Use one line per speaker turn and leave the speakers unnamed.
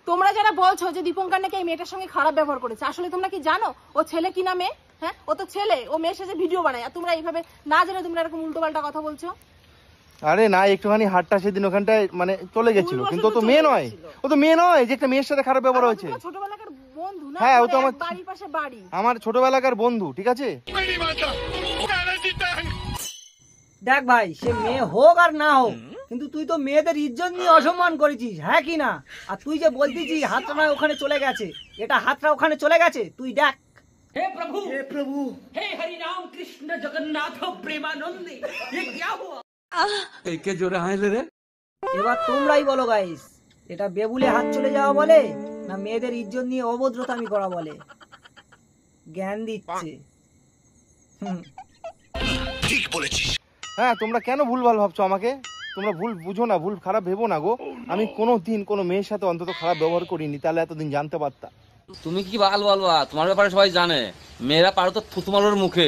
তোমরা যারা বলছো যে দীপঙ্কর নাকি এই মেয়েটার সঙ্গে খারাপ ব্যবহার করেছে, আসলে তোমরা কি জানো ও ছেলে কি না মেয়ে? হ্যাঁ, ও তো ছেলে, ও মেয়ের সাথে ভিডিও বানায়, আর তোমরা এইভাবে না জেনে তোমরা এরকম উল্টোপাল্টা কথা বলছো।
আরে না, একটুখানি হাতটা সেদিন ওখানটায় মানে চলে গেছিল, কিন্তু ও তো মেয়ে নয়, ও তো মেয়ে নয় যে একটা মেয়ের সাথে খারাপ ব্যবহার হয়েছে।
ছোটবেলাকার বন্ধু না?
হ্যাঁ, ও তো আমার
বাড়ির পাশে বাড়ি,
আমার ছোটবেলাকার বন্ধু, ঠিক আছে?
দেখ ভাই, সে মেয়ে হোক আর না হোক, কিন্তু তুই তো মেয়েদের ইজ্জত নিয়ে অসম্মান করেছিস, হ্যাঁ কি না? আর তুই যে বলতেছিস হাতটা নয় ওখানে চলে গেছে, এটা হাতটা ওখানে চলে গেছে, তুই দেখ।
हे प्रभु, हे प्रभु, हे हरि राम कृष्ण जगन्नाथ प्रेमानंद, ये क्या हुआ? के जो रहा है रे?
এবার তোমরাই বলো গাইস, এটা বেবুলে হাত চলে যাওয়া বলে না মেয়েদের ইজ্জত নিয়ে অভদ্রতামি করা বলে? জ্ঞান দিচ্ছে।
ঠিক বলেছিস। হ্যাঁ, তোমরা কেন ভুলভাল ভাবছো আমাকে? তোমরা ভুল বুঝো না, ভুল খারাপ ভেবো না গো। আমি কোনোদিন কোনো মেয়ের সাথে অন্তত খারাপ ব্যবহার করিনি, তাহলে এতদিন জানতে পারতাম।
তুমি কি বাল বলবা? তোমার ব্যাপারে সবাই জানে, মেয়েরা পারো তো থুতু মারার মুখে।